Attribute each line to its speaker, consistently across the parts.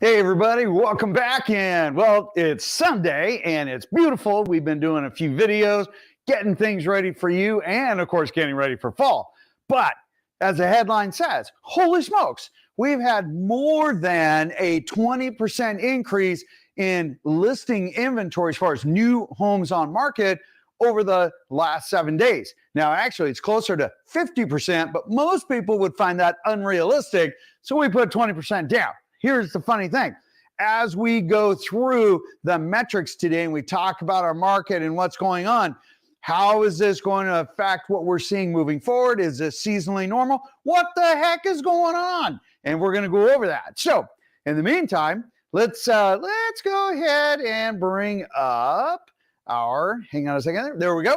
Speaker 1: Hey everybody, welcome back. And well, it's Sunday and it's beautiful. We've been doing a few videos, getting things ready for you, and of course, getting ready for fall. But as the headline says, holy smokes, we've had more than a 20% increase in listing inventory as far as new homes on market over the last 7 days. Now, actually, it's closer to 50%, but most people would find that unrealistic. So we put 20% down. Here's the funny thing. As we go through the metrics today and we talk about our market and what's going on, how is this going to affect what we're seeing moving forward? Is this seasonally normal? What the heck is going on? And we're going to go over that. So in the meantime, let's go ahead and bring up our, hang on a second, there we go.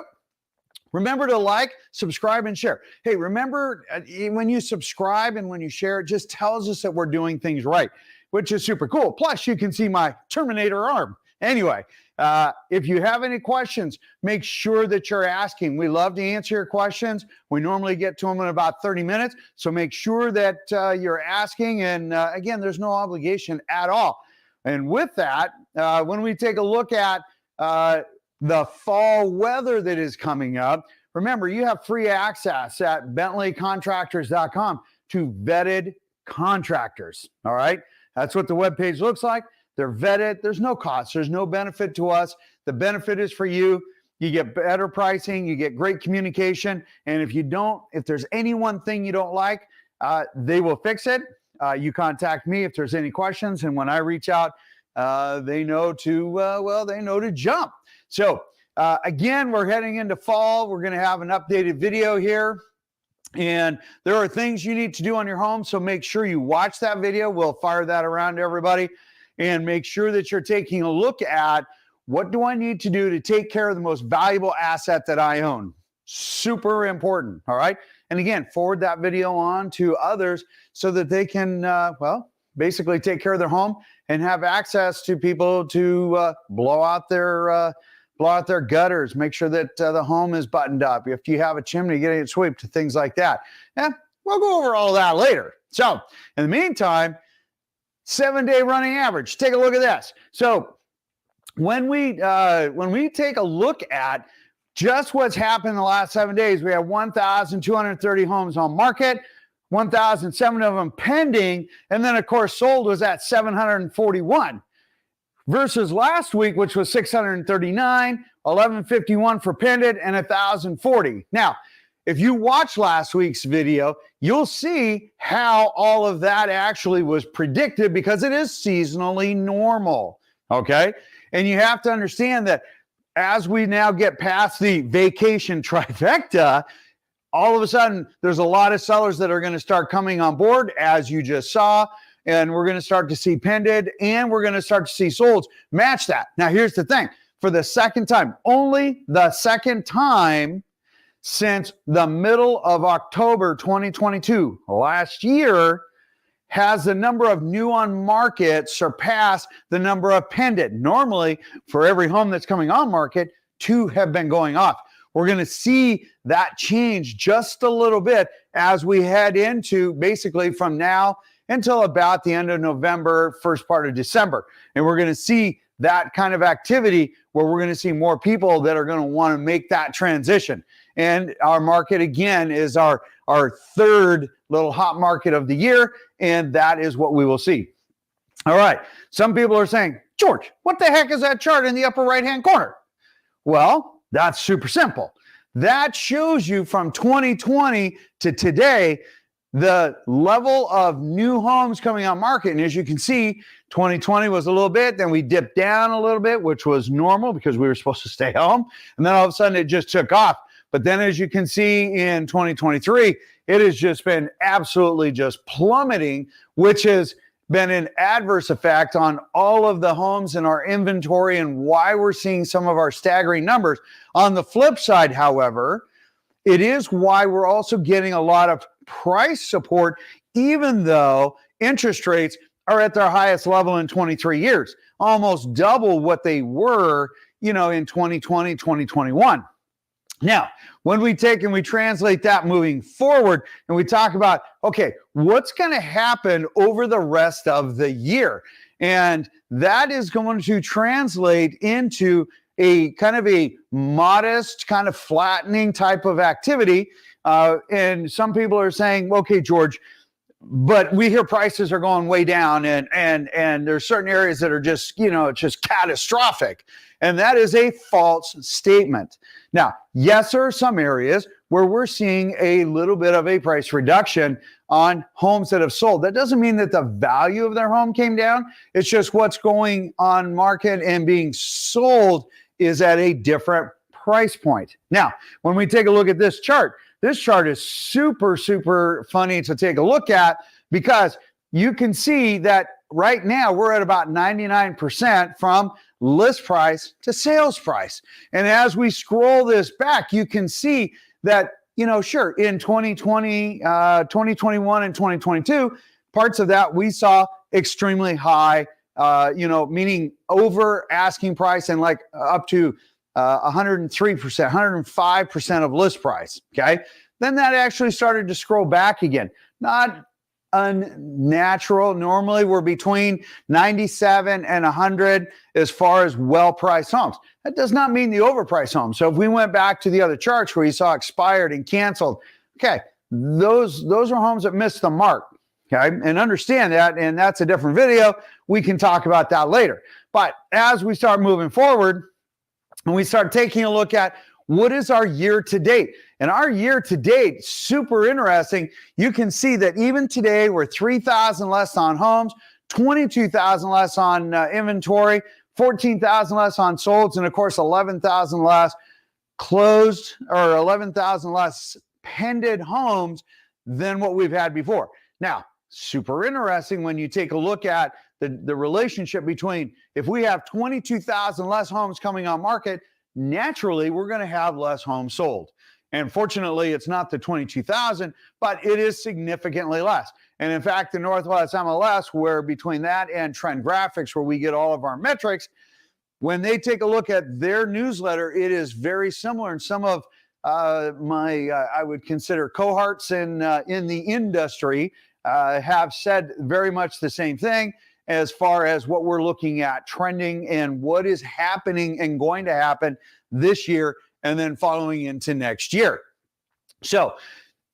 Speaker 1: Remember to like, subscribe, and share. Hey, remember, when you subscribe and when you share, it just tells us that we're doing things right, which is super cool. Plus, you can see my Terminator arm. Anyway, if you have any questions, make sure that you're asking. We love to answer your questions. We normally get to them in about 30 minutes, so make sure that you're asking. And again, there's no obligation at all. And with that, when we take a look at the fall weather that is coming up, remember, you have free access at bentleycontractors.com to vetted contractors. All right. That's what the webpage looks like. They're vetted. There's no cost. There's no benefit to us. The benefit is for you. You get better pricing. You get great communication. And if there's any one thing you don't like, they will fix it. You contact me if there's any questions. And when I reach out, they know to jump. So again, we're heading into fall. We're going to have an updated video here. And there are things you need to do on your home. So make sure you watch that video. We'll fire that around to everybody. And make sure that you're taking a look at what do I need to do to take care of the most valuable asset that I own. Super important. All right. And again, forward that video on to others so that they can, basically take care of their home and have access to people to blow out their gutters, make sure that the home is buttoned up. If you have a chimney, getting it swept, things like that. Yeah, we'll go over all that later. So in the meantime, 7-day running average. Take a look at this. So when we take a look at just what's happened in the last 7 days, we have 1,230 homes on market. 1,007 of them pending, and then of course sold was at 741 versus last week, which was 639, 1,151 for pending, and 1,040. Now, if you watch last week's video, you'll see how all of that actually was predicted because it is seasonally normal, okay? And you have to understand that as we now get past the vacation trifecta, all of a sudden, there's a lot of sellers that are going to start coming on board, as you just saw, and we're going to start to see pended, and we're going to start to see solds match that. Now, here's the thing. For the second time, only the second time since the middle of October 2022, last year, has the number of new on market surpassed the number of pended. Normally, for every home that's coming on market, 2 have been going off. We're going to see that change just a little bit as we head into basically from now until about the end of November, first part of December. And we're going to see that kind of activity where we're going to see more people that are going to want to make that transition. And our market, again, is our third little hot market of the year. And that is what we will see. All right. Some people are saying, George, what the heck is that chart in the upper right-hand corner? Well, that's super simple. That shows you from 2020 to today, the level of new homes coming on market. And as you can see, 2020 was a little bit, then we dipped down a little bit, which was normal because we were supposed to stay home. And then all of a sudden it just took off. But then as you can see in 2023, it has just been absolutely just plummeting, which has been an adverse effect on all of the homes in our inventory and why we're seeing some of our staggering numbers. On the flip side, however, it is why we're also getting a lot of price support, even though interest rates are at their highest level in 23 years, almost double what they were, in 2020, 2021. Now, when we take and we translate that moving forward and we talk about, okay, what's going to happen over the rest of the year? And that is going to translate into a kind of a modest, kind of flattening type of activity. And some people are saying, okay, George, but we hear prices are going way down, and there's certain areas that are just, it's just catastrophic. And that is a false statement. Now, yes, there are some areas where we're seeing a little bit of a price reduction on homes that have sold. That doesn't mean that the value of their home came down. It's just what's going on market and being sold is at a different price point. Now, when we take a look at this chart is super, super funny to take a look at, because you can see that right now we're at about 99% from list price to sales price. And as we scroll this back, you can see that, sure, in 2020, 2021, and 2022, parts of that we saw extremely high, meaning over asking price and like up to 103%, 105% of list price. Okay. Then that actually started to scroll back again. Not unnatural. Normally we're between 97 and 100 as far as well-priced homes. That does not mean the overpriced homes. So if we went back to the other charts where you saw expired and canceled, okay, those are homes that missed the mark. Okay. And understand that. And that's a different video. We can talk about that later. But as we start moving forward, and we start taking a look at what is our year to date. And our year to date, super interesting. You can see that even today, we're 3,000 less on homes, 22,000 less on inventory, 14,000 less on solds, and of course, 11,000 less closed, or 11,000 less pended homes than what we've had before. Now, super interesting when you take a look at the relationship between, if we have 22,000 less homes coming on market, naturally we're going to have less homes sold. And fortunately, it's not the 22,000, but it is significantly less. And in fact, the Northwest MLS, where between that and Trend Graphics, where we get all of our metrics, when they take a look at their newsletter, it is very similar. And some of my, I would consider cohorts in the industry have said very much the same thing as far as what we're looking at trending and what is happening and going to happen this year and then following into next year. So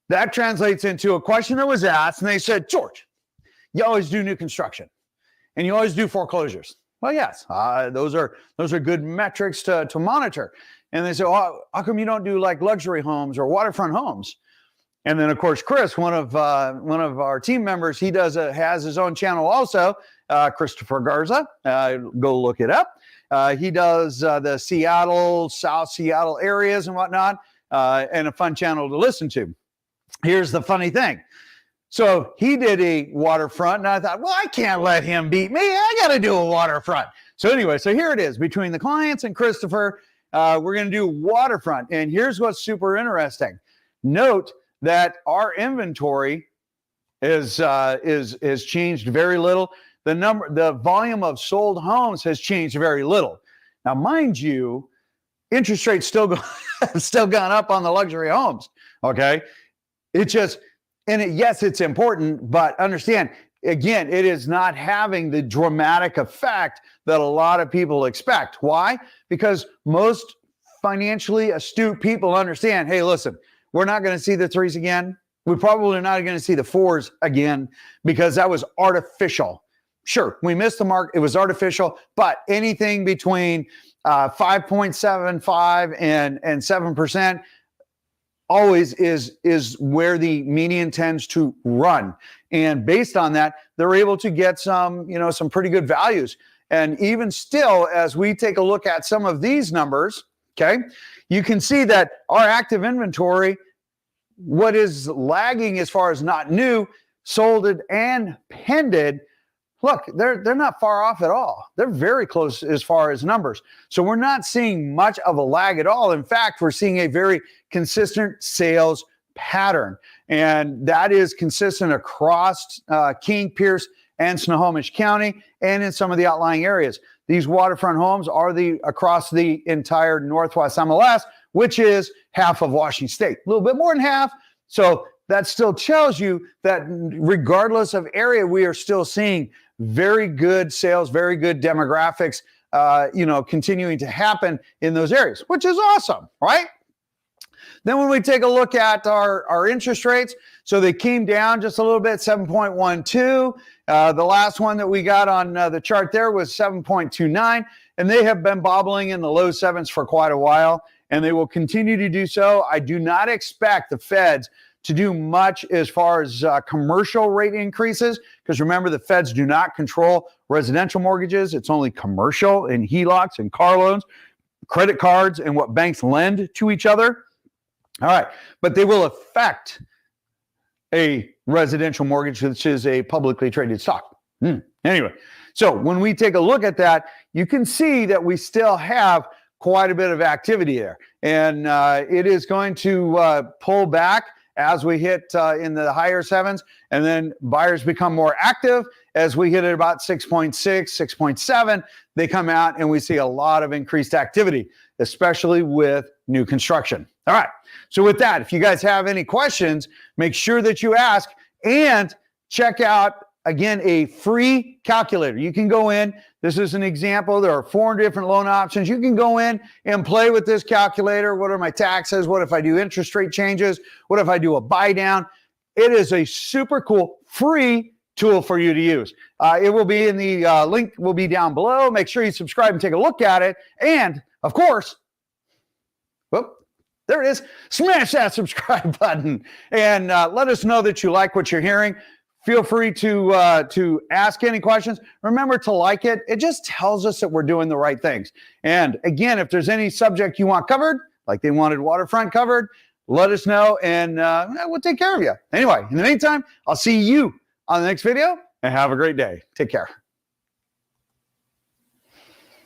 Speaker 1: that translates into a question that was asked, and they said, George, you always do new construction and you always do foreclosures. Well, yes, those are good metrics to monitor. And they say, oh, how come you don't do like luxury homes or waterfront homes? And then, of course, Chris, one of our team members, he has his own channel also, Christopher Garza. Go look it up. He does the Seattle, South Seattle areas and whatnot, and a fun channel to listen to. Here's the funny thing. So he did a waterfront, and I thought, well, I can't let him beat me. I got to do a waterfront. So anyway, so here it is. Between the clients and Christopher, we're going to do waterfront. And here's what's super interesting. Note that our inventory has changed very little. The volume of sold homes has changed very little. Now, mind you, interest rates still gone up on the luxury homes. Okay, yes, it's important, but understand again, it is not having the dramatic effect that a lot of people expect. Why? Because most financially astute people understand. Hey, listen. We're not going to see the threes again. We're probably not going to see the fours again because that was artificial. Sure, we missed the mark. It was artificial, but anything between 5.75 and 7% always is where the median tends to run. And based on that, they're able to get some pretty good values. And even still, as we take a look at some of these numbers, okay, you can see that our active inventory, what is lagging as far as not new, solded, and pended, look, they're not far off at all. They're very close as far as numbers. So we're not seeing much of a lag at all. In fact, we're seeing a very consistent sales pattern. And that is consistent across King, Pierce, and Snohomish County, and in some of the outlying areas. These waterfront homes are across the entire Northwest MLS, which is half of Washington State, a little bit more than half. So that still tells you that regardless of area, we are still seeing very good sales, very good demographics, continuing to happen in those areas, which is awesome, right? Then when we take a look at our interest rates, so they came down just a little bit, 7.12. The last one that we got on the chart there was 7.29, and they have been bobbling in the low sevens for quite a while, and they will continue to do so. I do not expect the Feds to do much as far as commercial rate increases, because remember, the Feds do not control residential mortgages. It's only commercial and HELOCs and car loans, credit cards, and what banks lend to each other. All right, but they will affect a residential mortgage, which is a publicly traded stock. Anyway, so when we take a look at that, you can see that we still have quite a bit of activity there. And it is going to pull back as we hit in the higher sevens, and then buyers become more active. As we hit at about 6.6, 6.7, they come out and we see a lot of increased activity, especially with new construction. All right, so with that, if you guys have any questions, make sure that you ask, and check out, again, a free calculator. You can go in, this is an example, there are 4 different loan options. You can go in and play with this calculator. What are my taxes? What if I do interest rate changes? What if I do a buy down? It is a super cool free tool for you to use. It will be in the link will be down below. Make sure you subscribe and take a look at it. And of course, whoop, there it is. Smash that subscribe button and let us know that you like what you're hearing. Feel free to ask any questions. Remember to like it. It just tells us that we're doing the right things. And again, if there's any subject you want covered, like they wanted waterfront covered, let us know and we'll take care of you. Anyway, in the meantime, I'll see you on the next video and have a great day. Take care.